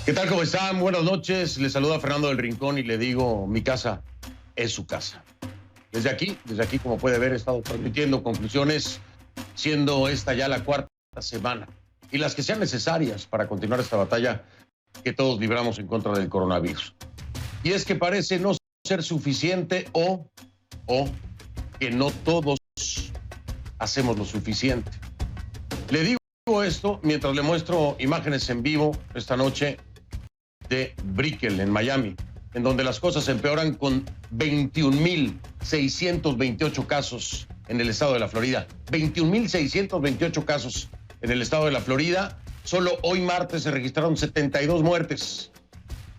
¿Qué tal? ¿Cómo están? Buenas noches. Les saluda Fernando del Rincón y le digo, mi casa es su casa. Desde aquí, como puede ver, he estado transmitiendo conclusiones, siendo esta ya la cuarta semana, y las que sean necesarias para continuar esta batalla que todos libramos en contra del coronavirus. Y es que parece no ser suficiente o que no todos hacemos lo suficiente. Le digo esto mientras le muestro imágenes en vivo esta noche de Brickell, en Miami, en donde las cosas empeoran con 21,628 casos en el estado de la Florida. 21,628 casos en el estado de la Florida. Solo hoy martes se registraron 72 muertes.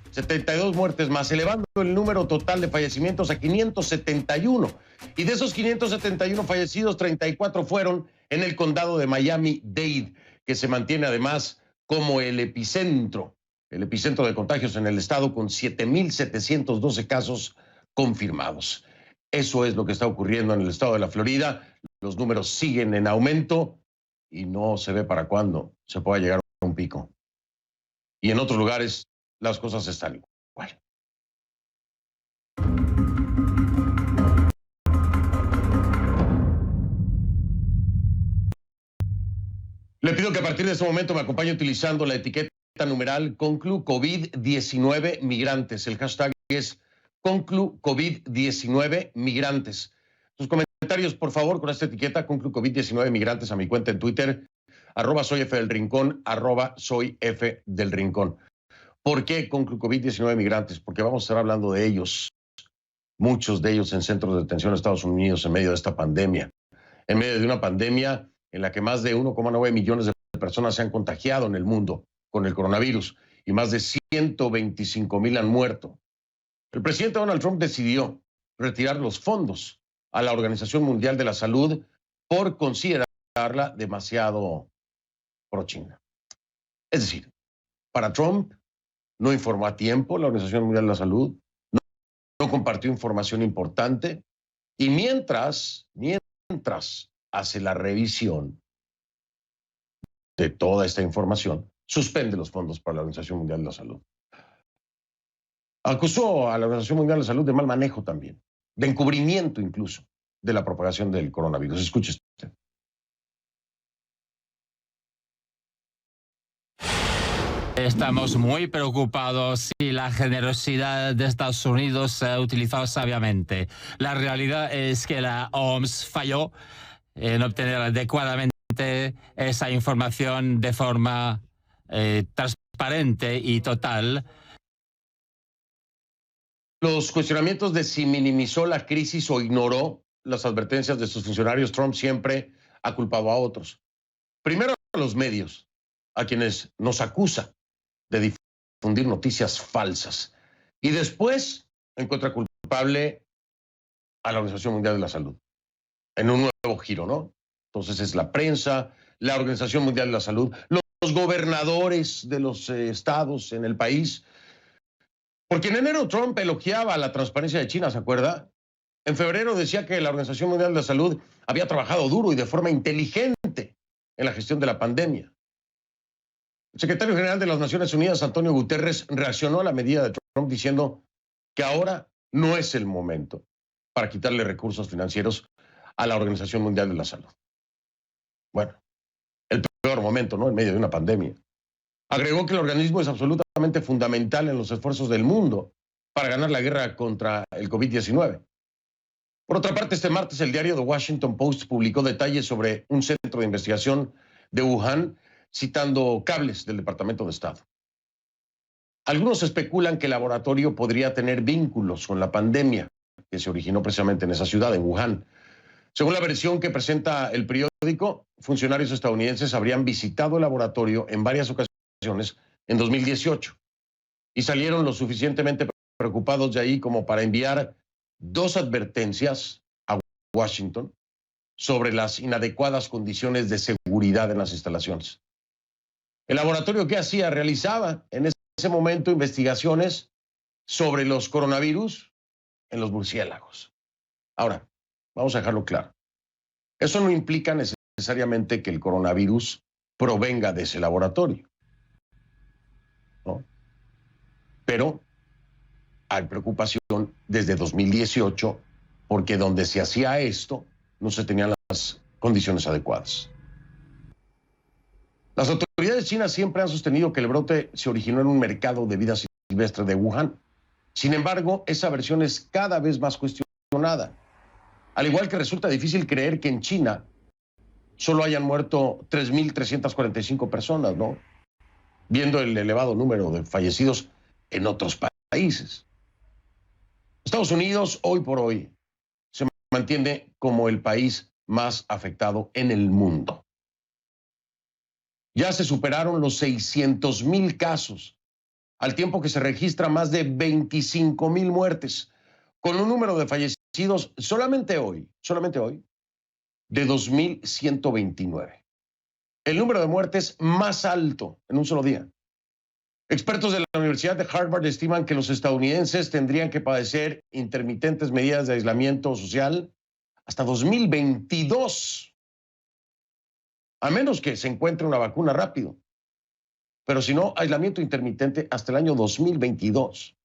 72 muertes más, elevando el número total de fallecimientos a 571. Y de esos 571 fallecidos, 34 fueron en el condado de Miami-Dade, que se mantiene además como el epicentro de contagios en el estado, con 7,712 casos confirmados. Eso es lo que está ocurriendo en el estado de la Florida. Los números siguen en aumento y no se ve para cuándo se pueda llegar a un pico. Y en otros lugares las cosas están igual. Le pido que a partir de este momento me acompañe utilizando la etiqueta numeral Conclu COVID-19 Migrantes. El hashtag es Conclu COVID-19 Migrantes. Sus comentarios, por favor, con esta etiqueta Conclu COVID-19 Migrantes a mi cuenta en Twitter, @soyfdelrincón, @soyfdelrincón. ¿Por qué Conclu COVID-19 Migrantes? Porque vamos a estar hablando de ellos, muchos de ellos en centros de detención en Estados Unidos en medio de esta pandemia. En medio de una pandemia en la que más de 1,9 millones de personas se han contagiado en el mundo con el coronavirus y más de 125,000 han muerto. El presidente Donald Trump decidió retirar los fondos a la Organización Mundial de la Salud por considerarla demasiado pro-China. Es decir, para Trump no informó a tiempo la Organización Mundial de la Salud, no compartió información importante, y mientras hace la revisión de toda esta información, suspende los fondos para la Organización Mundial de la Salud. Acusó a la Organización Mundial de la Salud de mal manejo también, de encubrimiento incluso de la propagación del coronavirus. Escuche usted. Estamos muy preocupados y la generosidad de Estados Unidos se ha utilizado sabiamente. La realidad es que la OMS falló en obtener adecuadamente esa información de forma transparente y total. Los cuestionamientos de si minimizó la crisis o ignoró las advertencias de sus funcionarios, Trump siempre ha culpado a otros. Primero a los medios, a quienes nos acusa de difundir noticias falsas. Y después encuentra culpable a la Organización Mundial de la Salud, en un nuevo giro, ¿no? Entonces es la prensa, la Organización Mundial de la Salud, los gobernadores de los estados en el país. Porque en enero Trump elogiaba la transparencia de China, ¿se acuerda? En febrero decía que la Organización Mundial de la Salud había trabajado duro y de forma inteligente en la gestión de la pandemia. El secretario general de las Naciones Unidas, Antonio Guterres, reaccionó a la medida de Trump diciendo que ahora no es el momento para quitarle recursos financieros a la Organización Mundial de la Salud. Bueno, el peor momento, ¿no? En medio de una pandemia. Agregó que el organismo es absolutamente fundamental en los esfuerzos del mundo para ganar la guerra contra el COVID-19. Por otra parte, este martes el diario The Washington Post publicó detalles sobre un centro de investigación de Wuhan, citando cables del Departamento de Estado. Algunos especulan que el laboratorio podría tener vínculos con la pandemia que se originó precisamente en esa ciudad, en Wuhan. Según la versión que presenta el periódico, funcionarios estadounidenses habrían visitado el laboratorio en varias ocasiones en 2018 y salieron lo suficientemente preocupados de ahí como para enviar 2 advertencias a Washington sobre las inadecuadas condiciones de seguridad en las instalaciones. El laboratorio, ¿qué hacía? Realizaba en ese momento investigaciones sobre los coronavirus en los murciélagos. Ahora, vamos a dejarlo claro. Eso no implica necesariamente que el coronavirus provenga de ese laboratorio, ¿no? Pero hay preocupación desde 2018 porque donde se hacía esto no se tenían las condiciones adecuadas. Las autoridades chinas siempre han sostenido que el brote se originó en un mercado de vida silvestre de Wuhan. Sin embargo, esa versión es cada vez más cuestionada. Al igual que resulta difícil creer que en China solo hayan muerto 3.345 personas, ¿no? Viendo el elevado número de fallecidos en otros países. Estados Unidos, hoy por hoy, se mantiene como el país más afectado en el mundo. Ya se superaron los 600,000 casos, al tiempo que se registran más de 25,000 muertes, con un número de fallecidos solamente hoy, de 2,129. El número de muertes más alto en un solo día. Expertos de la Universidad de Harvard estiman que los estadounidenses tendrían que padecer intermitentes medidas de aislamiento social hasta 2022, a menos que se encuentre una vacuna rápido. Pero si no, aislamiento intermitente hasta el año 2022.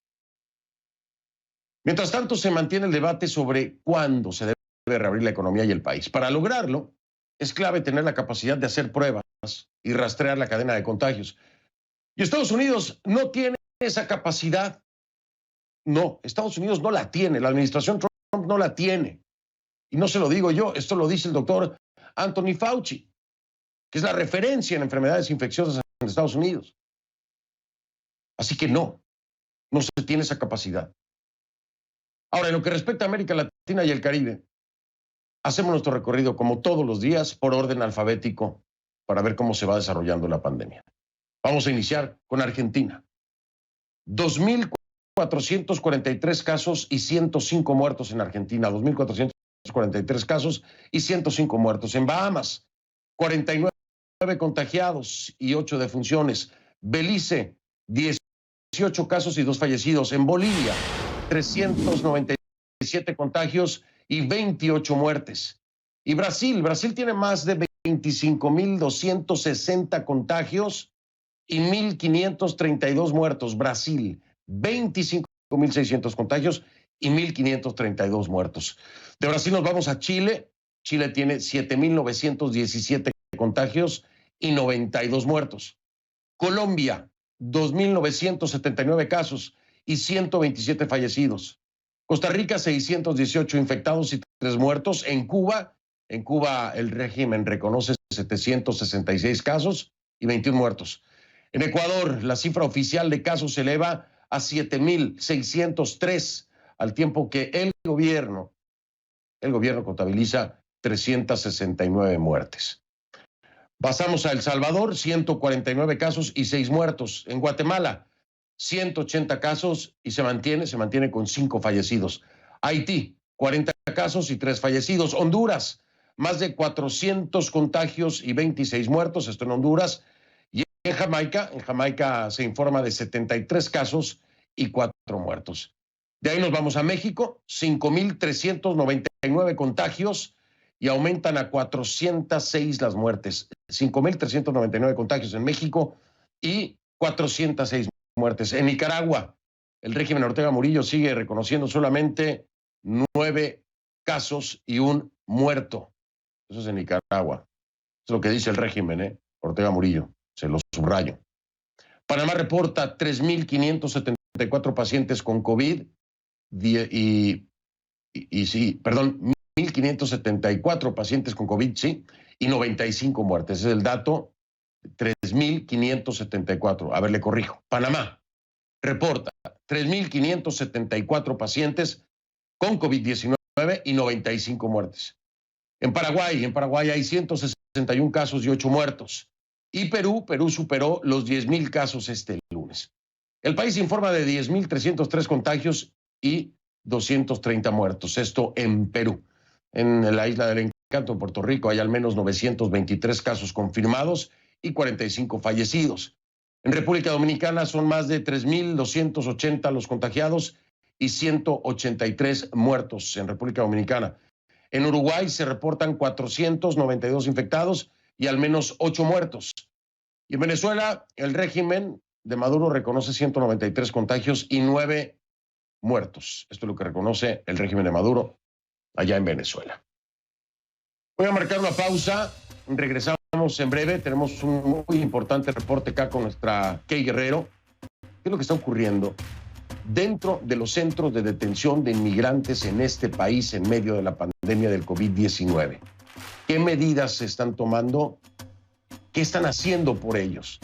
Mientras tanto, se mantiene el debate sobre cuándo se debe reabrir la economía y el país. Para lograrlo, es clave tener la capacidad de hacer pruebas y rastrear la cadena de contagios. Y Estados Unidos no tiene esa capacidad. No, Estados Unidos no la tiene. La administración Trump no la tiene. Y no se lo digo yo, esto lo dice el doctor Anthony Fauci, que es la referencia en enfermedades infecciosas en Estados Unidos. Así que no se tiene esa capacidad. Ahora, en lo que respecta a América Latina y el Caribe, hacemos nuestro recorrido como todos los días por orden alfabético para ver cómo se va desarrollando la pandemia. Vamos a iniciar con Argentina. 2,443 casos y 105 muertos en Argentina. 2,443 casos y 105 muertos. En Bahamas, 49 contagiados y 8 defunciones. Belice, 18 casos y 2 fallecidos. En Bolivia, 397 contagios y 28 muertes. Y Brasil tiene más de 25,260 contagios y 1,532 muertos. Brasil, 25,600 contagios y 1,532 muertos. De Brasil nos vamos a Chile. Chile tiene 7,917 contagios y 92 muertos. Colombia, 2,979 casos y 127 fallecidos. Costa Rica, 618 infectados y 3 muertos. En Cuba el régimen reconoce 766 casos y 21 muertos. En Ecuador, la cifra oficial de casos se eleva a 7,603, al tiempo que el gobierno contabiliza 369 muertes. Pasamos a El Salvador, 149 casos y 6 muertos. En Guatemala, 180 casos y se mantiene con 5 fallecidos. Haití, 40 casos y 3 fallecidos. Honduras, más de 400 contagios y 26 muertos, esto en Honduras. Y en Jamaica se informa de 73 casos y 4 muertos. De ahí nos vamos a México, 5,399 contagios y aumentan a 406 las muertes. 5,399 contagios en México y 406 muertes. En Nicaragua, el régimen Ortega Murillo sigue reconociendo solamente 9 casos y 1 muerto. Eso es en Nicaragua. Eso es lo que dice el régimen, Ortega Murillo. Se lo subrayo. Panamá reporta 3,574 pacientes con COVID y 1,574 pacientes con COVID, sí, y 95 muertes. Ese es el dato, 3,574. A ver, le corrijo. Panamá reporta 3,574 pacientes con COVID-19 y 95 muertes. En Paraguay hay 161 casos y 8 muertos. Y Perú superó los 10,000 casos este lunes. El país informa de 10,303 contagios y 230 muertos. Esto en Perú. En la Isla del Encanto, en Puerto Rico, hay al menos 923 casos confirmados y 45 fallecidos. En República Dominicana son más de 3,280 los contagiados y 183 muertos en República Dominicana. En Uruguay se reportan 492 infectados y al menos 8 muertos. Y en Venezuela, el régimen de Maduro reconoce 193 contagios y 9 muertos. Esto es lo que reconoce el régimen de Maduro allá en Venezuela. Voy a marcar una pausa. Regresamos en breve. Tenemos un muy importante reporte acá con nuestra Kay Guerrero. ¿Qué es lo que está ocurriendo dentro de los centros de detención de inmigrantes en este país en medio de la pandemia del COVID-19? ¿Qué medidas se están tomando? ¿Qué están haciendo por ellos?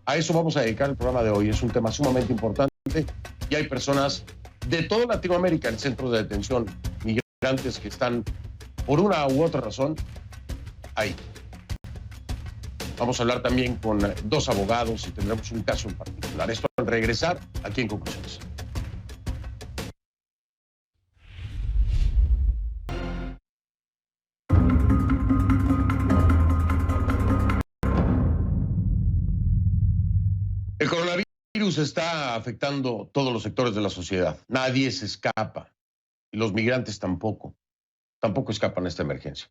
A eso vamos a dedicar el programa de hoy. Es un tema sumamente importante y hay personas de toda Latinoamérica en centros de detención, migrantes que están por una u otra razón ahí. Vamos a hablar también con 2 abogados y tendremos un caso en particular. Esto al regresar aquí en Conclusiones. El coronavirus está afectando todos los sectores de la sociedad. Nadie se escapa. Y los migrantes tampoco. Tampoco escapan a esta emergencia.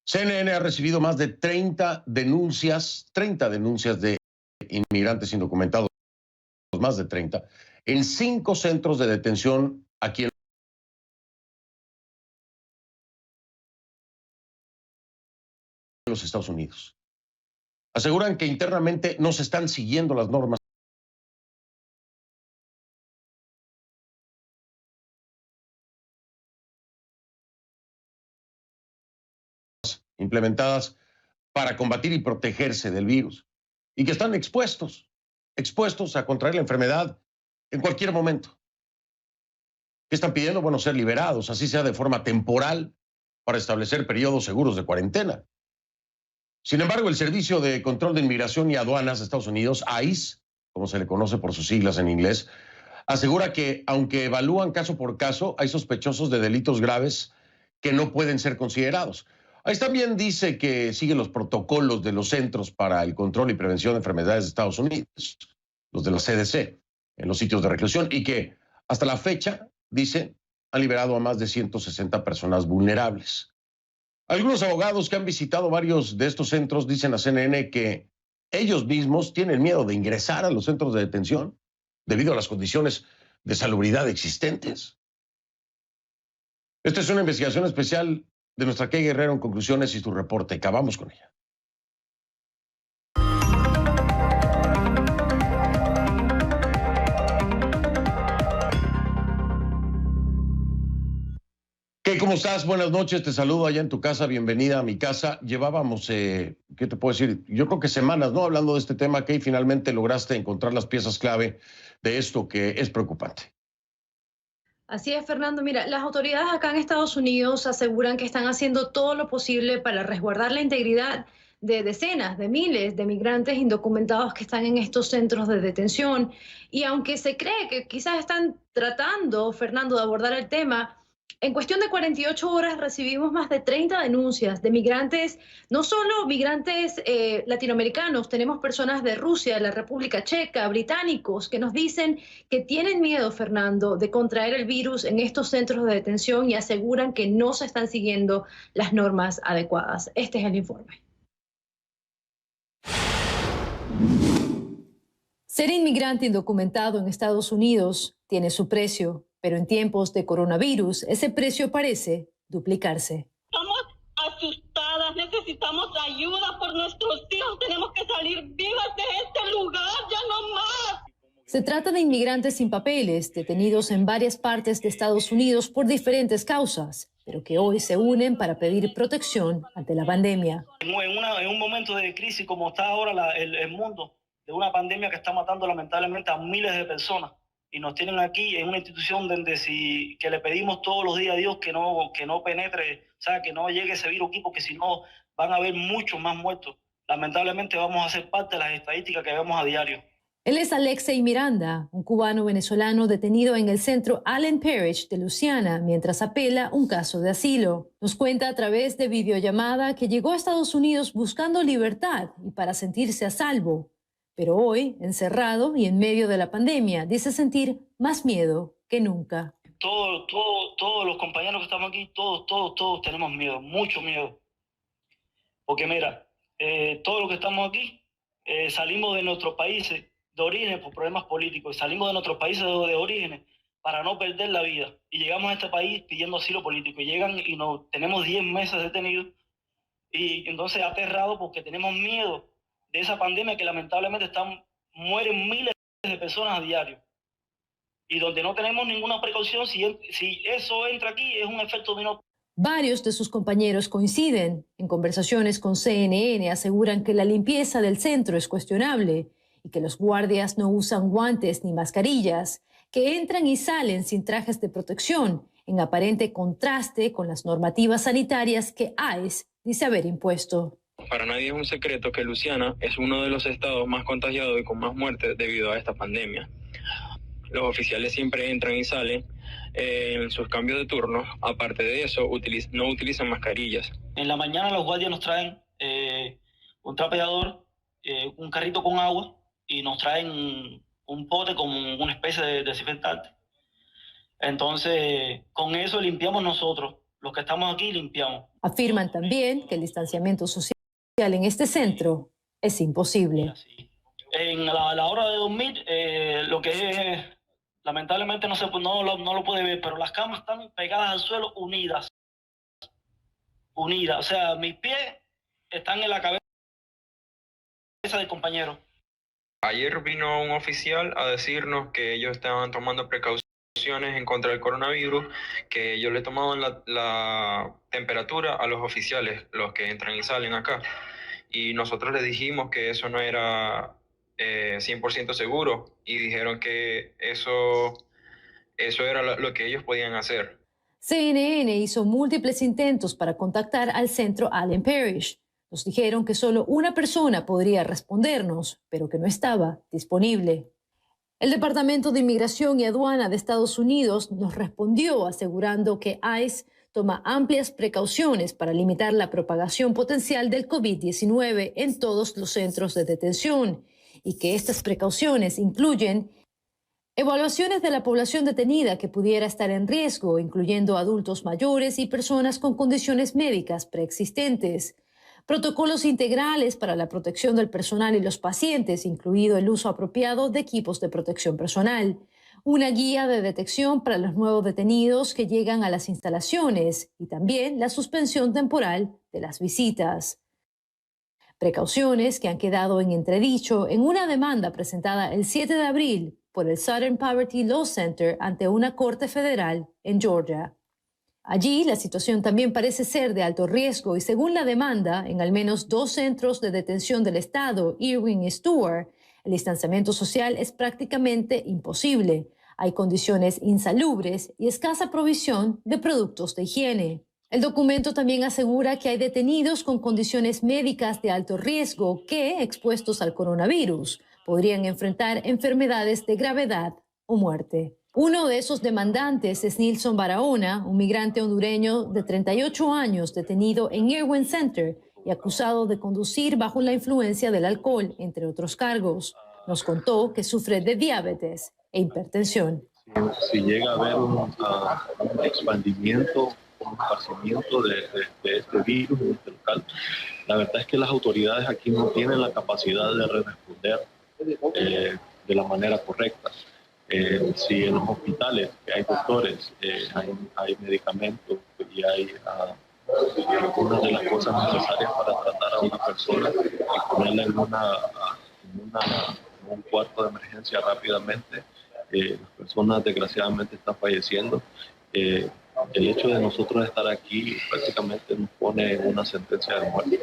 CNN ha recibido más de 30 denuncias de inmigrantes indocumentados, más de 30, en 5 centros de detención aquí en los Estados Unidos. Aseguran que internamente no se están siguiendo las normas implementadas para combatir y protegerse del virus y que están expuestos a contraer la enfermedad en cualquier momento. ¿Qué están pidiendo? Bueno, ser liberados, así sea de forma temporal, para establecer periodos seguros de cuarentena. Sin embargo, el Servicio de Control de Inmigración y Aduanas de Estados Unidos, ICE, como se le conoce por sus siglas en inglés, asegura que, aunque evalúan caso por caso, hay sospechosos de delitos graves que no pueden ser considerados. ICE también dice que sigue los protocolos de los Centros para el Control y Prevención de Enfermedades de Estados Unidos, los de la CDC, en los sitios de reclusión, y que hasta la fecha, dice, han liberado a más de 160 personas vulnerables. Algunos abogados que han visitado varios de estos centros dicen a CNN que ellos mismos tienen miedo de ingresar a los centros de detención debido a las condiciones de salubridad existentes. Esta es una investigación especial de nuestra Kay Guerrero en Conclusiones y su reporte. Acabamos con ella. Kay, ¿cómo estás? Buenas noches, te saludo allá en tu casa, bienvenida a mi casa. Llevábamos, ¿qué te puedo decir? Yo creo que semanas, ¿no? Hablando de este tema, Kay, finalmente lograste encontrar las piezas clave de esto que es preocupante. Así es, Fernando. Mira, las autoridades acá en Estados Unidos aseguran que están haciendo todo lo posible para resguardar la integridad de decenas, de miles de migrantes indocumentados que están en estos centros de detención. Y aunque se cree que quizás están tratando, Fernando, de abordar el tema, en cuestión de 48 horas recibimos más de 30 denuncias de migrantes, no solo migrantes latinoamericanos, tenemos personas de Rusia, de la República Checa, británicos, que nos dicen que tienen miedo, Fernando, de contraer el virus en estos centros de detención y aseguran que no se están siguiendo las normas adecuadas. Este es el informe. Ser inmigrante indocumentado en Estados Unidos tiene su precio, pero en tiempos de coronavirus ese precio parece duplicarse. Estamos asustadas, necesitamos ayuda por nuestros hijos, tenemos que salir vivas de este lugar, ya no más. Se trata de inmigrantes sin papeles, detenidos en varias partes de Estados Unidos por diferentes causas, pero que hoy se unen para pedir protección ante la pandemia. En un momento de crisis como está ahora el mundo, de una pandemia que está matando lamentablemente a miles de personas, y nos tienen aquí en una institución donde que le pedimos todos los días a Dios que no penetre, o sea, que no llegue ese virus aquí, porque si no van a haber muchos más muertos. Lamentablemente vamos a ser parte de las estadísticas que vemos a diario. Él es Alexei Miranda, un cubano venezolano detenido en el centro Allen Parish de Luisiana mientras apela un caso de asilo. Nos cuenta a través de videollamada que llegó a Estados Unidos buscando libertad y para sentirse a salvo. Pero hoy, encerrado y en medio de la pandemia, dice sentir más miedo que nunca. Todos los compañeros que estamos aquí, todos tenemos miedo, mucho miedo. Porque mira, todos los que estamos aquí, salimos de nuestros países de origen por problemas políticos, salimos de nuestros países de origen para no perder la vida. Y llegamos a este país pidiendo asilo político. Y llegan y tenemos 10 meses detenidos. Y entonces aterrados porque tenemos miedo de esa pandemia que lamentablemente mueren miles de personas a diario. Y donde no tenemos ninguna precaución, si eso entra aquí, es un efecto dominó. Varios de sus compañeros coinciden. En conversaciones con CNN aseguran que la limpieza del centro es cuestionable y que los guardias no usan guantes ni mascarillas, que entran y salen sin trajes de protección, en aparente contraste con las normativas sanitarias que ICE dice haber impuesto. Para nadie es un secreto que Luisiana es uno de los estados más contagiados y con más muertes debido a esta pandemia. Los oficiales siempre entran y salen en sus cambios de turno. Aparte de eso, no utilizan mascarillas. En la mañana los guardias nos traen un trapeador, un carrito con agua y nos traen un pote con una especie de desinfectante. Entonces, con eso limpiamos nosotros. Los que estamos aquí limpiamos. Afirman también que el distanciamiento social en este centro es imposible. En la hora de dormir, lo que es, lamentablemente no lo puede ver, pero las camas están pegadas al suelo unidas. O sea, mis pies están en la cabeza del compañero. Ayer vino un oficial a decirnos que ellos estaban tomando precauciones en contra del coronavirus, que ellos le tomaban la temperatura a los oficiales, los que entran y salen acá. Y nosotros les dijimos que eso no era 100% seguro y dijeron que eso era lo que ellos podían hacer. CNN hizo múltiples intentos para contactar al centro Allen Parish. Nos dijeron que solo una persona podría respondernos, pero que no estaba disponible. El Departamento de Inmigración y Aduana de Estados Unidos nos respondió asegurando que ICE toma amplias precauciones para limitar la propagación potencial del COVID-19 en todos los centros de detención y que estas precauciones incluyen evaluaciones de la población detenida que pudiera estar en riesgo, incluyendo adultos mayores y personas con condiciones médicas preexistentes, protocolos integrales para la protección del personal y los pacientes, incluido el uso apropiado de equipos de protección personal, una guía de detección para los nuevos detenidos que llegan a las instalaciones y también la suspensión temporal de las visitas. Precauciones que han quedado en entredicho en una demanda presentada el 7 de abril por el Southern Poverty Law Center ante una corte federal en Georgia. Allí, la situación también parece ser de alto riesgo y según la demanda, en al menos 2 centros de detención del estado, Irwin y Stewart, el distanciamiento social es prácticamente imposible. Hay condiciones insalubres y escasa provisión de productos de higiene. El documento también asegura que hay detenidos con condiciones médicas de alto riesgo que, expuestos al coronavirus, podrían enfrentar enfermedades de gravedad o muerte. Uno de esos demandantes es Nilson Barahona, un migrante hondureño de 38 años detenido en Irwin Center y acusado de conducir bajo la influencia del alcohol, entre otros cargos. Nos contó que sufre de diabetes e hipertensión. Si llega a haber un expandimiento, un esparcimiento de este virus en este local, la verdad es que las autoridades aquí no tienen la capacidad de responder de la manera correcta. Si en los hospitales hay doctores, hay medicamentos y hay algunas de las cosas necesarias para tratar a una persona y ponerla en un cuarto de emergencia rápidamente, las personas desgraciadamente están falleciendo. El hecho de nosotros estar aquí prácticamente nos pone en una sentencia de muerte.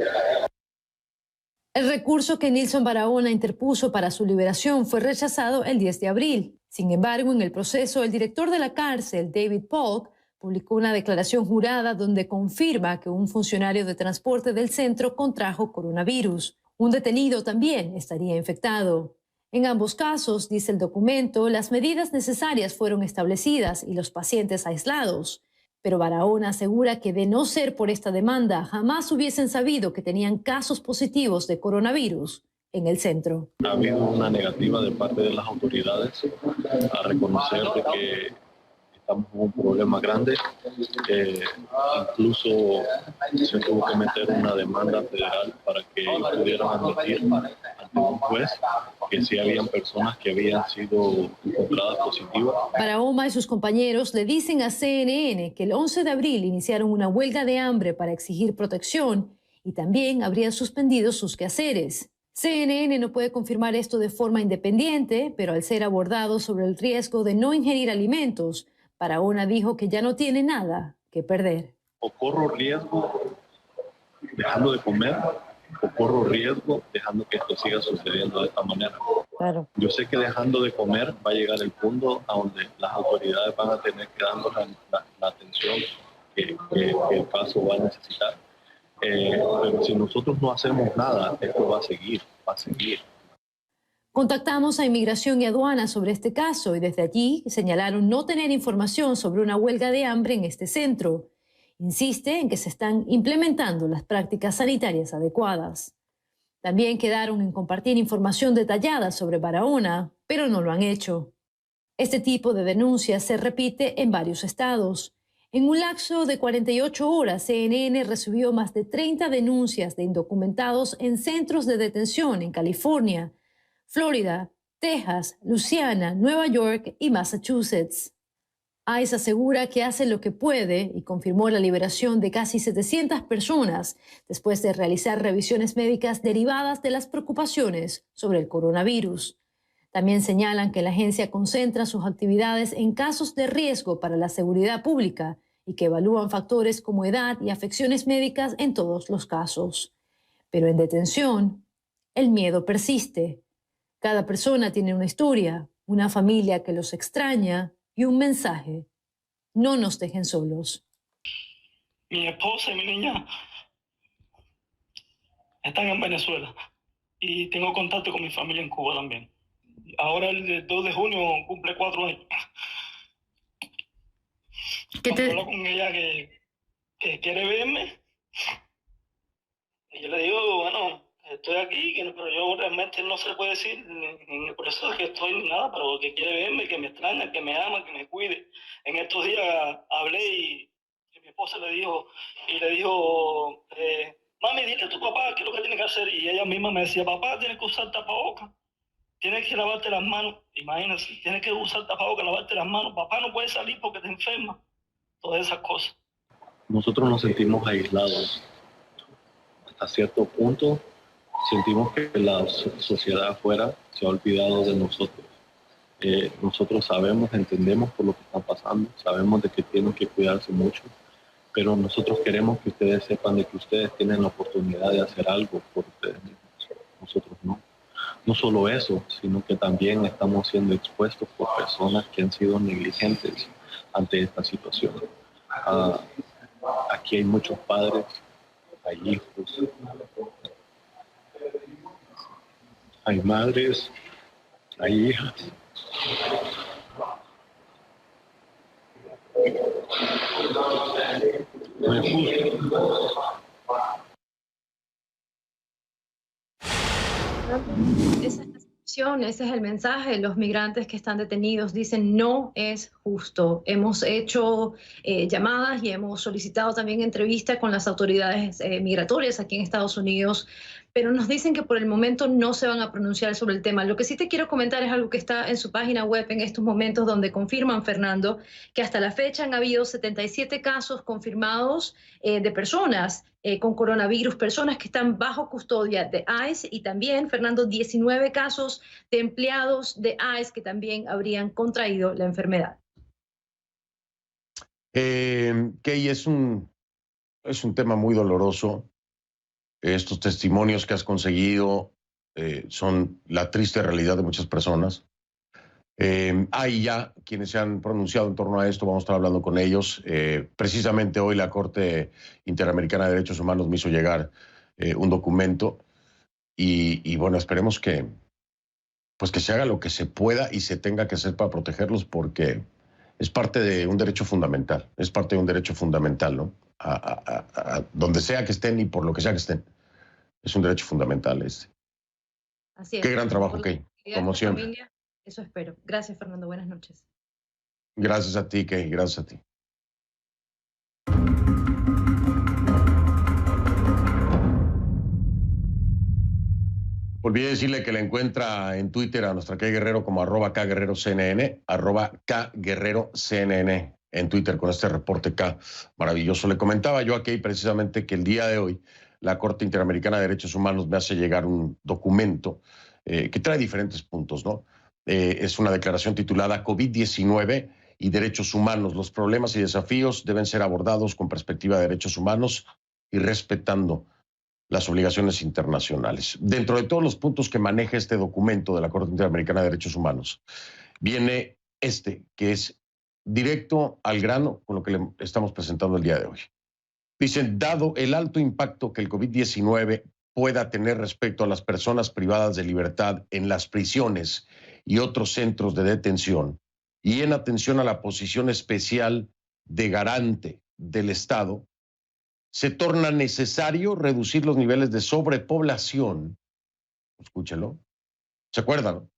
El recurso que Nilson Barahona interpuso para su liberación fue rechazado el 10 de abril. Sin embargo, en el proceso, el director de la cárcel, David Polk, publicó una declaración jurada donde confirma que un funcionario de transporte del centro contrajo coronavirus. Un detenido también estaría infectado. En ambos casos, dice el documento, las medidas necesarias fueron establecidas y los pacientes aislados. Pero Barahona asegura que de no ser por esta demanda, jamás hubiesen sabido que tenían casos positivos de coronavirus en el centro. Ha habido una negativa de parte de las autoridades a reconocer de que estamos con un problema grande. Incluso se tuvo que meter una demanda federal para que ellos pudieran admitir ante un juez que sí habían personas que habían sido encontradas positivas. Barahona y sus compañeros le dicen a CNN que el 11 de abril iniciaron una huelga de hambre para exigir protección y también habrían suspendido sus quehaceres. CNN no puede confirmar esto de forma independiente, pero al ser abordado sobre el riesgo de no ingerir alimentos, Barahona dijo que ya no tiene nada que perder. O corro riesgo dejando de comer, o corro riesgo dejando que esto siga sucediendo de esta manera. Claro. Yo sé que dejando de comer va a llegar el punto a donde las autoridades van a tener que darnos la atención que el caso va a necesitar. Pero si nosotros no hacemos nada, esto va a seguir. Contactamos a Inmigración y Aduana sobre este caso y desde allí señalaron no tener información sobre una huelga de hambre en este centro. Insiste en que se están implementando las prácticas sanitarias adecuadas. También quedaron en compartir información detallada sobre Barahona, pero no lo han hecho. Este tipo de denuncias se repite en varios estados. En un lapso de 48 horas, CNN recibió más de 30 denuncias de indocumentados en centros de detención en California, Florida, Texas, Luisiana, Nueva York y Massachusetts. ICE asegura que hace lo que puede y confirmó la liberación de casi 700 personas después de realizar revisiones médicas derivadas de las preocupaciones sobre el coronavirus. También señalan que la agencia concentra sus actividades en casos de riesgo para la seguridad pública y que evalúan factores como edad y afecciones médicas en todos los casos. Pero en detención, el miedo persiste. Cada persona tiene una historia, una familia que los extraña y un mensaje: no nos dejen solos. Mi esposa y mi niña están en Venezuela y tengo contacto con mi familia en Cuba también. Ahora el 2 de junio cumple 4 años. Hablo con ella que quiere verme y yo le digo, bueno, estoy aquí, pero yo realmente no se le puede decir ni por eso es que estoy ni nada, pero que quiere verme, que me extraña, que me ama, que me cuide. En estos días hablé y mi esposa le dijo, mami, dile a tu papá qué es lo que tiene que hacer. Y ella misma me decía, papá, tienes que usar tapabocas, tienes que lavarte las manos. Imagínate, tienes que usar tapabocas, lavarte las manos. Papá no puede salir porque te enferma. Todas esas cosas. Nosotros nos sentimos aislados. Hasta cierto punto sentimos que la sociedad afuera se ha olvidado de nosotros. Nosotros sabemos, entendemos por lo que está pasando, sabemos de que tienen que cuidarse mucho, pero nosotros queremos que ustedes sepan de que ustedes tienen la oportunidad de hacer algo por ustedes mismos. Nosotros no. No solo eso, sino que también estamos siendo expuestos por personas que han sido negligentes ante esta situación. Aquí hay muchos padres, hay hijos, hay madres, hay hijas. No es justo. Esa es la situación, ese es el mensaje. Los migrantes que están detenidos dicen no es justo. Hemos hecho llamadas y hemos solicitado también entrevistas con las autoridades migratorias aquí en Estados Unidos, pero nos dicen que por el momento no se van a pronunciar sobre el tema. Lo que sí te quiero comentar es algo que está en su página web en estos momentos, donde confirman, Fernando, que hasta la fecha han habido 77 casos confirmados de personas con coronavirus, personas que están bajo custodia de ICE, y también, Fernando, 19 casos de empleados de ICE que también habrían contraído la enfermedad. Kay, es un tema muy doloroso. Estos testimonios que has conseguido son la triste realidad de muchas personas. Hay ya quienes se han pronunciado en torno a esto, vamos a estar hablando con ellos. Precisamente hoy la Corte Interamericana de Derechos Humanos me hizo llegar un documento y bueno, esperemos que se haga lo que se pueda y se tenga que hacer para protegerlos, porque es parte de un derecho fundamental, ¿no? A donde sea que estén y por lo que sea que estén. Es un derecho fundamental este. Así es. Qué gran trabajo, Kay, como siempre. Familia, eso espero. Gracias, Fernando. Buenas noches. Gracias a ti, Kay. Gracias a ti. Olvidé decirle que la encuentra en Twitter a nuestra K Guerrero como @KGuerreroCNN, @KGuerreroCNN en Twitter con este reporte K maravilloso. Le comentaba yo aquí precisamente que el día de hoy la Corte Interamericana de Derechos Humanos me hace llegar un documento que trae diferentes puntos, ¿no? Es una declaración titulada COVID-19 y Derechos Humanos. Los problemas y desafíos deben ser abordados con perspectiva de derechos humanos y respetando las obligaciones internacionales. Dentro de todos los puntos que maneja este documento de la Corte Interamericana de Derechos Humanos, viene que es directo al grano con lo que le estamos presentando el día de hoy. Dicen, dado el alto impacto que el COVID-19 pueda tener respecto a las personas privadas de libertad en las prisiones y otros centros de detención, y en atención a la posición especial de garante del Estado, se torna necesario reducir los niveles de sobrepoblación. Escúchelo. ¿Se acuerdan?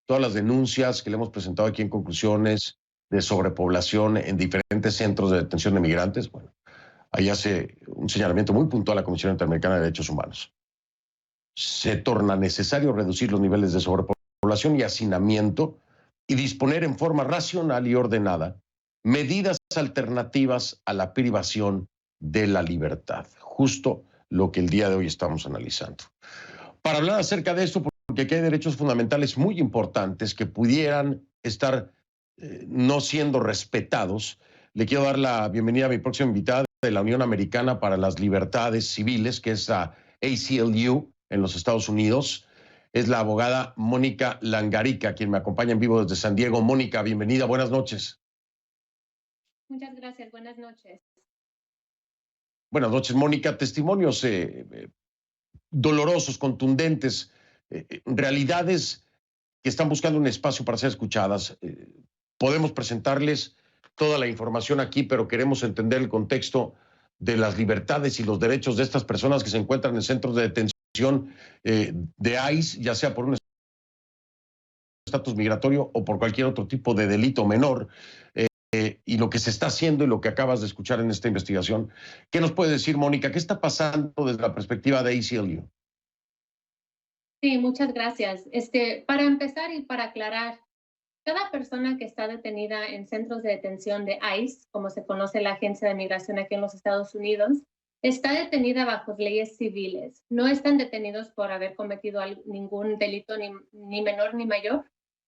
Todas las denuncias que le hemos presentado aquí en conclusiones de sobrepoblación en diferentes centros de detención de migrantes. Bueno, ahí hace un señalamiento muy puntual a la Comisión Interamericana de Derechos Humanos. Se torna necesario reducir los niveles de sobrepoblación y hacinamiento y disponer en forma racional y ordenada medidas alternativas a la privación de la libertad, justo lo que el día de hoy estamos analizando. Para hablar acerca de esto, porque aquí hay derechos fundamentales muy importantes que pudieran estar no siendo respetados, le quiero dar la bienvenida a mi próxima invitada de la Unión Americana para las Libertades Civiles, que es la ACLU en los Estados Unidos. Es la abogada Mónica Langarica, quien me acompaña en vivo desde San Diego. Mónica, bienvenida, buenas noches. Muchas gracias, buenas noches. Buenas noches, Mónica. Testimonios dolorosos, contundentes, realidades que están buscando un espacio para ser escuchadas. Podemos presentarles toda la información aquí, pero queremos entender el contexto de las libertades y los derechos de estas personas que se encuentran en centros de detención de ICE, ya sea por un estatus migratorio o por cualquier otro tipo de delito menor. Y lo que se está haciendo y lo que acabas de escuchar en esta investigación. ¿Qué nos puede decir, Mónica? ¿Qué está pasando desde la perspectiva de ACLU? Sí, muchas gracias. Para empezar y para aclarar, cada persona que está detenida en centros de detención de ICE, como se conoce la Agencia de Migración aquí en los Estados Unidos, está detenida bajo leyes civiles. No están detenidos por haber cometido ningún delito, ni menor ni mayor.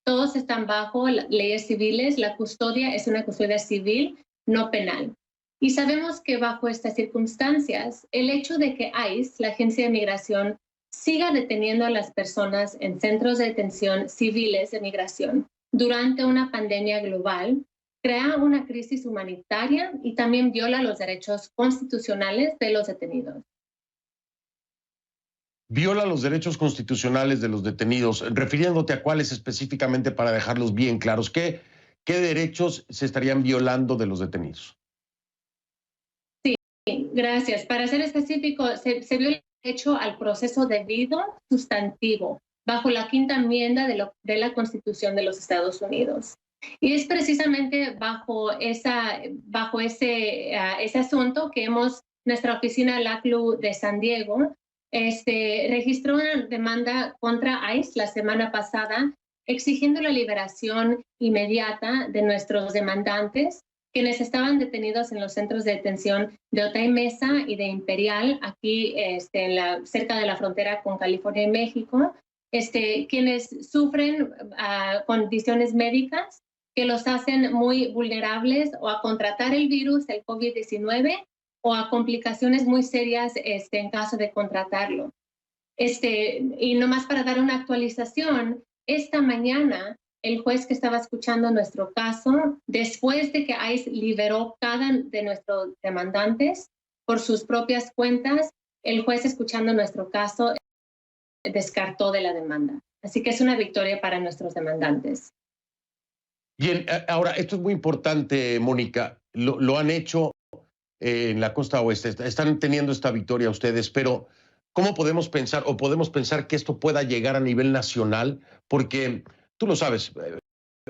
Todos están bajo leyes civiles. La custodia es una custodia civil, no penal. Y sabemos que bajo estas circunstancias, el hecho de que ICE, la Agencia de Migración, siga deteniendo a las personas en centros de detención civiles de migración durante una pandemia global, crea una crisis humanitaria y también viola los derechos constitucionales de los detenidos. Viola los derechos constitucionales de los detenidos, refiriéndote a cuáles específicamente para dejarlos bien claros. ¿Qué derechos se estarían violando de los detenidos? Sí, gracias. Para ser específico, se viola el derecho al proceso debido sustantivo bajo la quinta enmienda de la Constitución de los Estados Unidos. Y es precisamente bajo ese asunto que nuestra oficina, la ACLU de San Diego, registró una demanda contra ICE la semana pasada exigiendo la liberación inmediata de nuestros demandantes quienes estaban detenidos en los centros de detención de Otay Mesa y de Imperial, aquí cerca de la frontera con California y México, quienes sufren condiciones médicas que los hacen muy vulnerables o a contratar el virus, el COVID-19, o a complicaciones muy serias en caso de contratarlo. Y nomás para dar una actualización, esta mañana el juez que estaba escuchando nuestro caso, después de que ICE liberó cada de nuestros demandantes por sus propias cuentas, el juez escuchando nuestro caso descartó de la demanda. Así que es una victoria para nuestros demandantes. Bien, ahora, esto es muy importante, Mónica. Lo han hecho en la costa oeste. Están teniendo esta victoria ustedes, pero ¿cómo podemos pensar que esto pueda llegar a nivel nacional? Porque tú lo sabes,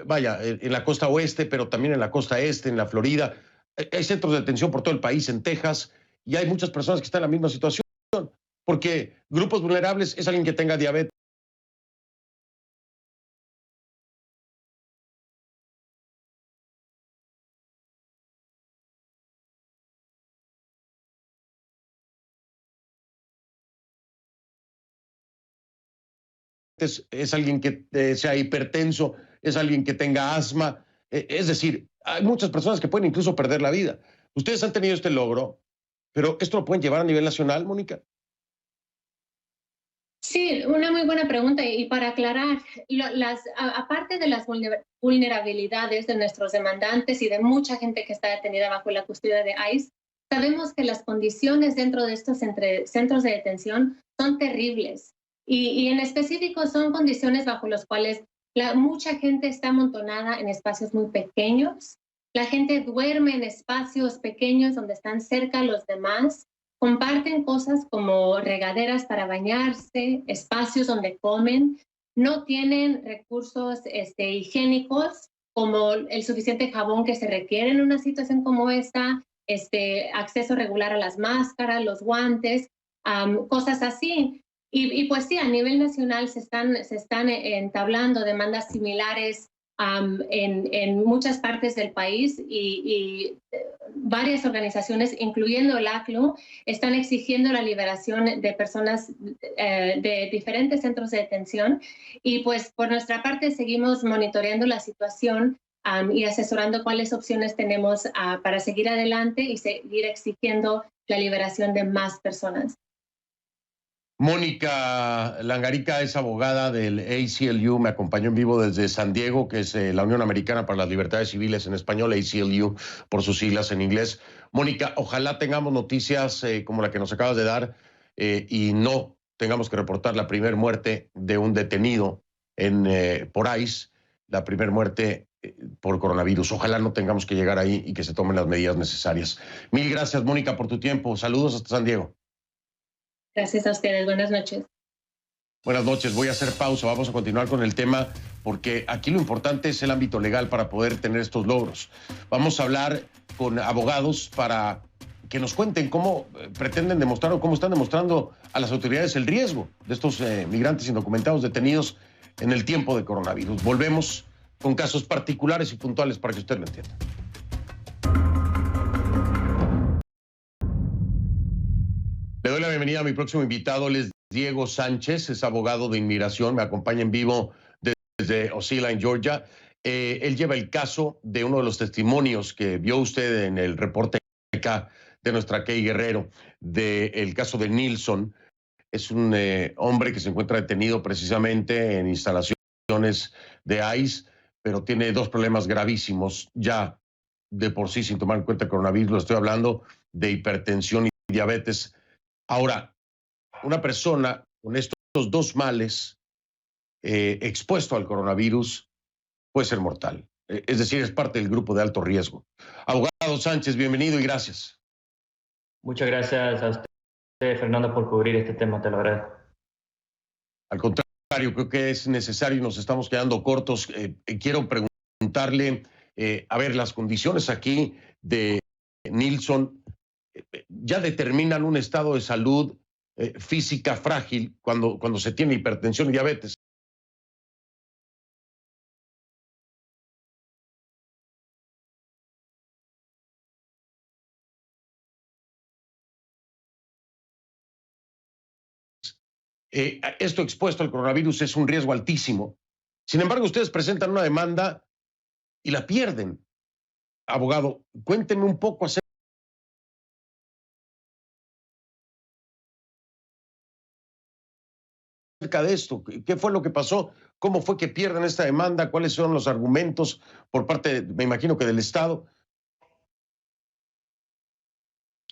vaya, en la costa oeste, pero también en la costa este, en la Florida, hay centros de detención por todo el país, en Texas, y hay muchas personas que están en la misma situación, porque grupos vulnerables es alguien que tenga diabetes, es alguien que sea hipertenso, es alguien que tenga asma. Es decir, hay muchas personas que pueden incluso perder la vida. Ustedes han tenido este logro, pero ¿esto lo pueden llevar a nivel nacional, Mónica? Sí, una muy buena pregunta. Y para aclarar, aparte de las vulnerabilidades de nuestros demandantes y de mucha gente que está detenida bajo la custodia de ICE, sabemos que las condiciones dentro de estos centros de detención son terribles. Y en específico son condiciones bajo las cuales mucha gente está amontonada en espacios muy pequeños. La gente duerme en espacios pequeños donde están cerca los demás. Comparten cosas como regaderas para bañarse, espacios donde comen. No tienen recursos higiénicos como el suficiente jabón que se requiere en una situación como esta, acceso regular a las máscaras, los guantes, cosas así. Y pues sí, a nivel nacional se están entablando demandas similares en muchas partes del país y varias organizaciones, incluyendo el ACLU, están exigiendo la liberación de personas de diferentes centros de detención. Y pues por nuestra parte seguimos monitoreando la situación y asesorando cuáles opciones tenemos para seguir adelante y seguir exigiendo la liberación de más personas. Mónica Langarica es abogada del ACLU, me acompañó en vivo desde San Diego, que es la Unión Americana para las Libertades Civiles en español, ACLU por sus siglas en inglés. Mónica, ojalá tengamos noticias como la que nos acabas de dar y no tengamos que reportar la primera muerte de un detenido por ICE, la primera muerte por coronavirus. Ojalá no tengamos que llegar ahí y que se tomen las medidas necesarias. Mil gracias, Mónica, por tu tiempo. Saludos hasta San Diego. Gracias a ustedes. Buenas noches. Buenas noches. Voy a hacer pausa. Vamos a continuar con el tema porque aquí lo importante es el ámbito legal para poder tener estos logros. Vamos a hablar con abogados para que nos cuenten cómo pretenden demostrar o cómo están demostrando a las autoridades el riesgo de estos migrantes indocumentados detenidos en el tiempo de coronavirus. Volvemos con casos particulares y puntuales para que usted lo entienda. Le doy la bienvenida a mi próximo invitado, él es Diego Sánchez, es abogado de inmigración, me acompaña en vivo desde Ocilla, en Georgia. Él lleva el caso de uno de los testimonios que vio usted en el reporte acá de nuestra Kay Guerrero, del caso de Nilson. Es un hombre que se encuentra detenido precisamente en instalaciones de ICE, pero tiene dos problemas gravísimos ya de por sí, sin tomar en cuenta el coronavirus. Lo estoy hablando de hipertensión y diabetes. Ahora, una persona con estos dos males expuesto al coronavirus puede ser mortal. Es decir, es parte del grupo de alto riesgo. Abogado Sánchez, bienvenido y gracias. Muchas gracias a usted, Fernando, por cubrir este tema, te lo agradezco. Al contrario, creo que es necesario y nos estamos quedando cortos. Quiero preguntarle, a ver, las condiciones aquí de Nilson ya determinan un estado de salud física frágil cuando se tiene hipertensión y diabetes. Esto expuesto al coronavirus es un riesgo altísimo. Sin embargo, ustedes presentan una demanda y la pierden. Abogado, cuénteme un poco acerca de esto. ¿Qué fue lo que pasó? ¿Cómo fue que pierden esta demanda? ¿Cuáles son los argumentos por parte, me imagino que del Estado?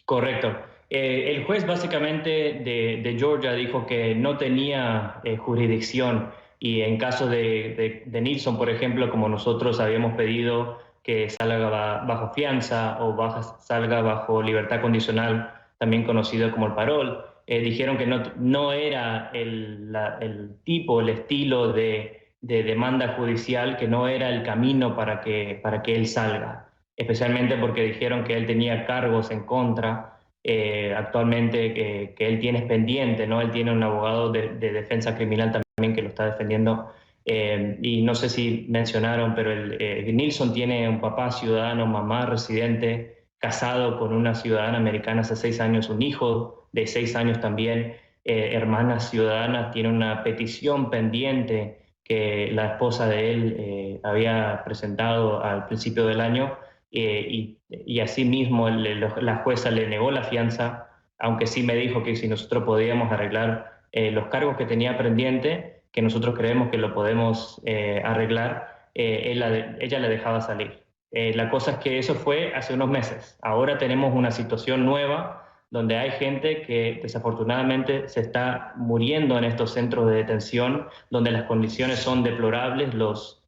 Correcto. El juez básicamente de Georgia dijo que no tenía jurisdicción y en caso de Nilson, por ejemplo, como nosotros habíamos pedido que salga bajo fianza o salga bajo libertad condicional, también conocido como el parol, dijeron que no era el tipo, el estilo de demanda judicial, que no era el camino para que él salga, especialmente porque dijeron que él tenía cargos en contra actualmente que él tiene pendiente, ¿no? Él tiene un abogado de defensa criminal también que lo está defendiendo. Y no sé si mencionaron, pero Nilson tiene un papá ciudadano, mamá residente, casado con una ciudadana americana hace 6 años, un hijo de 6 años también. Hermanas Ciudadanas tiene una petición pendiente que la esposa de él había presentado al principio del año y asimismo la jueza le negó la fianza, aunque sí me dijo que si nosotros podíamos arreglar los cargos que tenía pendiente, que nosotros creemos que lo podemos arreglar, ella le dejaba salir. La cosa es que eso fue hace unos meses. Ahora tenemos una situación nueva donde hay gente que desafortunadamente se está muriendo en estos centros de detención, donde las condiciones son deplorables, los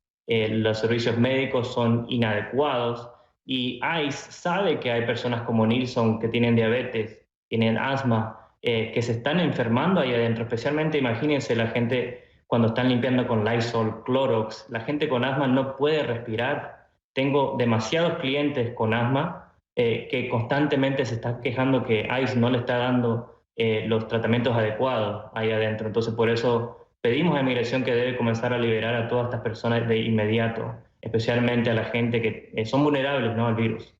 servicios médicos son inadecuados, y ICE sabe que hay personas como Nilson que tienen diabetes, tienen asma, que se están enfermando ahí adentro. Especialmente, imagínense la gente cuando están limpiando con Lysol, Clorox. La gente con asma no puede respirar. Tengo demasiados clientes con asma que constantemente se están quejando que ICE no le está dando los tratamientos adecuados ahí adentro. Entonces, por eso pedimos a Inmigración que debe comenzar a liberar a todas estas personas de inmediato, especialmente a la gente que son vulnerables, ¿no?, al virus.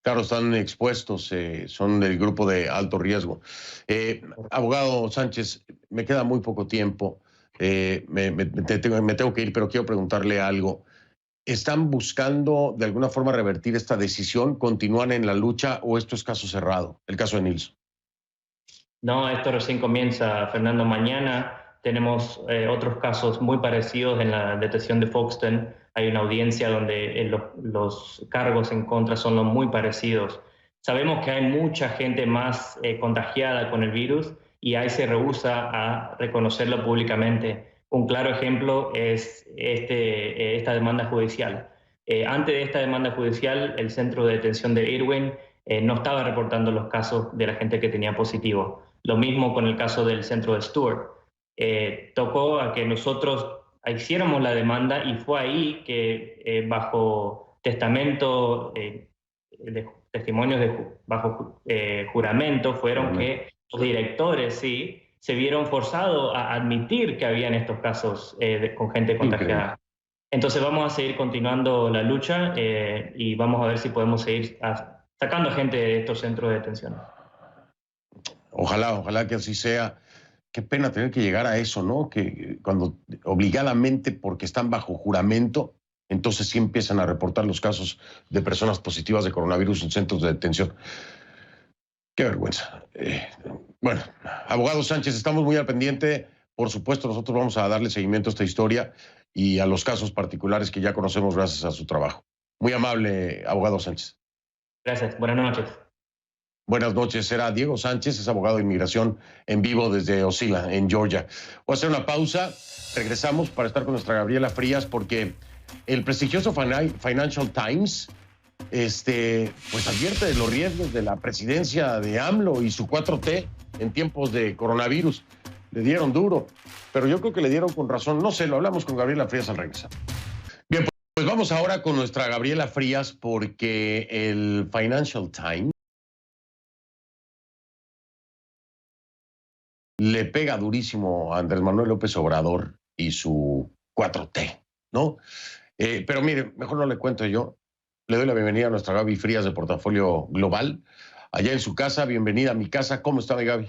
Claro, están expuestos, son del grupo de alto riesgo. Abogado Sánchez, me queda muy poco tiempo, me tengo que ir, pero quiero preguntarle algo. ¿Están buscando de alguna forma revertir esta decisión? ¿Continúan en la lucha o esto es caso cerrado, el caso de Nilson? No, esto recién comienza, Fernando. Mañana tenemos otros casos muy parecidos en la detención de Foxton. Hay una audiencia donde los cargos en contra son los muy parecidos. Sabemos que hay mucha gente más contagiada con el virus y ahí se rehúsa a reconocerlo públicamente. Un claro ejemplo es esta demanda judicial. Antes de esta demanda judicial, el centro de detención de Irwin no estaba reportando los casos de la gente que tenía positivo. Lo mismo con el caso del centro de Stewart. Tocó a que nosotros hiciéramos la demanda y fue ahí que bajo testamento, testimonios bajo juramento, fueron que los directores sí se vieron forzados a admitir que habían estos casos con gente contagiada. Increíble. Entonces vamos a seguir continuando la lucha y vamos a ver si podemos seguir sacando gente de estos centros de detención. Ojalá que así sea. Qué pena tener que llegar a eso, ¿no? Que cuando obligadamente, porque están bajo juramento, entonces sí empiezan a reportar los casos de personas positivas de coronavirus en centros de detención. Qué vergüenza. Bueno, abogado Sánchez, estamos muy al pendiente. Por supuesto, nosotros vamos a darle seguimiento a esta historia y a los casos particulares que ya conocemos gracias a su trabajo. Muy amable, abogado Sánchez. Gracias. Buenas noches. Buenas noches. Será Diego Sánchez, es abogado de inmigración en vivo desde Ocilla, en Georgia. Voy a hacer una pausa. Regresamos para estar con nuestra Gabriela Frías porque el prestigioso Financial Times pues advierte de los riesgos de la presidencia de AMLO y su 4T en tiempos de coronavirus. Le dieron duro, pero yo creo que le dieron con razón. No sé, lo hablamos con Gabriela Frías al regresar. Bien, pues vamos ahora con nuestra Gabriela Frías porque el Financial Times le pega durísimo a Andrés Manuel López Obrador y su 4T, ¿no? Pero mire, mejor no le cuento yo. Le doy la bienvenida a nuestra Gaby Frías de Portafolio Global, allá en su casa. Bienvenida a mi casa. ¿Cómo está mi Gaby?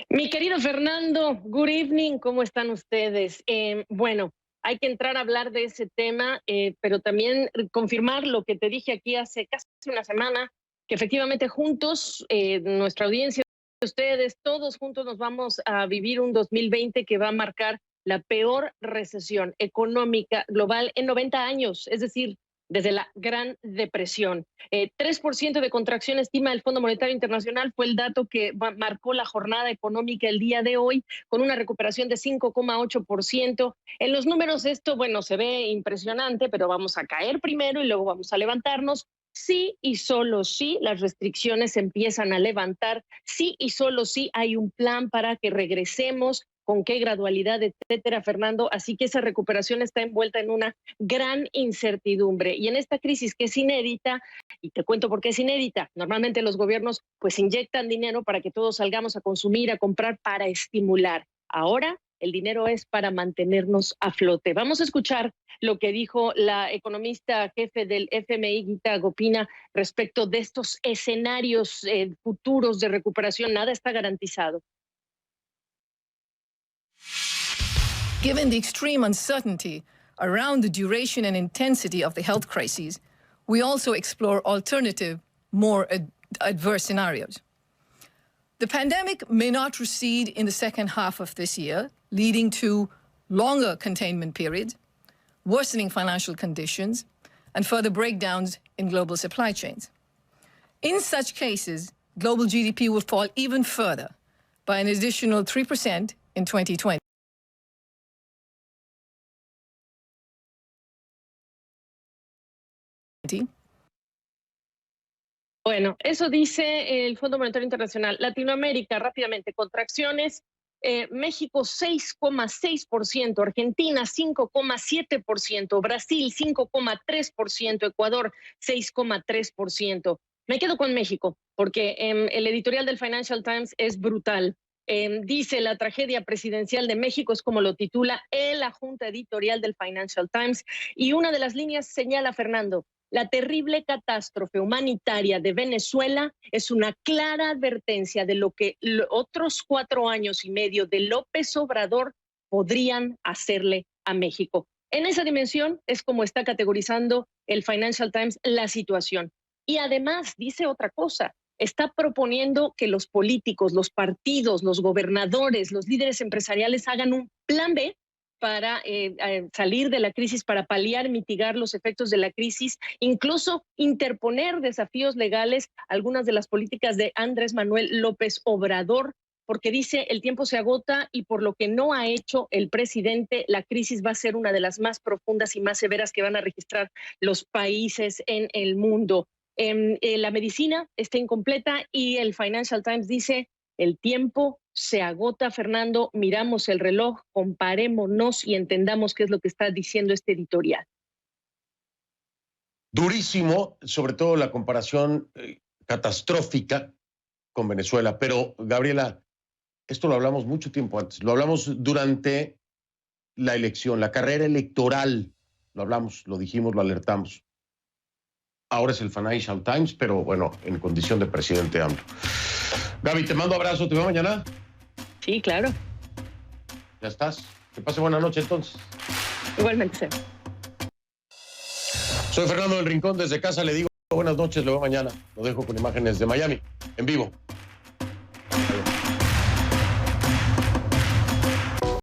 Mi querido Fernando, good evening. ¿Cómo están ustedes? Bueno, hay que entrar a hablar de ese tema, pero también confirmar lo que te dije aquí hace casi una semana, que efectivamente juntos, nuestra audiencia, ustedes, todos juntos nos vamos a vivir un 2020 que va a marcar la peor recesión económica global en 90 años, es decir, desde la Gran Depresión. 3% de contracción estima el Fondo Monetario Internacional, fue el dato que marcó la jornada económica el día de hoy, con una recuperación de 5,8%. En los números esto, bueno, se ve impresionante, pero vamos a caer primero y luego vamos a levantarnos. Sí y solo sí las restricciones se empiezan a levantar, sí y solo sí hay un plan para que regresemos, con qué gradualidad, etcétera, Fernando. Así que esa recuperación está envuelta en una gran incertidumbre. Y en esta crisis que es inédita, y te cuento por qué es inédita, normalmente los gobiernos pues inyectan dinero para que todos salgamos a consumir, a comprar, para estimular. Ahora el dinero es para mantenernos a flote. Vamos a escuchar lo que dijo la economista jefe del FMI, Gita Gopinath, respecto de estos escenarios futuros de recuperación. Nada está garantizado. Given the extreme uncertainty around the duration and intensity of the health crises, we also explore alternative, more adverse scenarios. The pandemic may not recede in the second half of this year, leading to longer containment periods, worsening financial conditions, and further breakdowns in global supply chains. In such cases, global GDP will fall even further by an additional 3% in 2020. Bueno, eso dice el Fondo Monetario Internacional. Latinoamérica, rápidamente, contracciones. México 6,6%, Argentina 5,7%, Brasil 5,3%, Ecuador 6,3%. Me quedo con México porque el editorial del Financial Times es brutal. Dice: la tragedia presidencial de México, es como lo titula la junta editorial del Financial Times, y una de las líneas señala, Fernando: la terrible catástrofe humanitaria de Venezuela es una clara advertencia de lo que otros 4 años y medio de López Obrador podrían hacerle a México. En esa dimensión es como está categorizando el Financial Times la situación. Y además dice otra cosa: está proponiendo que los políticos, los partidos, los gobernadores, los líderes empresariales hagan un plan B para salir de la crisis, para paliar, mitigar los efectos de la crisis, incluso interponer desafíos legales a algunas de las políticas de Andrés Manuel López Obrador, porque dice el tiempo se agota y por lo que no ha hecho el presidente, la crisis va a ser una de las más profundas y más severas que van a registrar los países en el mundo. La medicina está incompleta y el Financial Times dice: el tiempo se agota, Fernando. Miramos el reloj, comparémonos y entendamos qué es lo que está diciendo este editorial. Durísimo, sobre todo la comparación catastrófica con Venezuela. Pero, Gabriela, esto lo hablamos mucho tiempo antes. Lo hablamos durante la elección, la carrera electoral. Lo hablamos, lo dijimos, lo alertamos. Ahora es el Financial Times, pero bueno, en condición de presidente AMLO. Gaby, te mando abrazo. ¿Te veo mañana? Sí, claro. Ya estás. Que pase buena noche entonces. Igualmente. Soy Fernando del Rincón. Desde casa le digo buenas noches. Lo veo mañana. Lo dejo con imágenes de Miami en vivo. Adiós.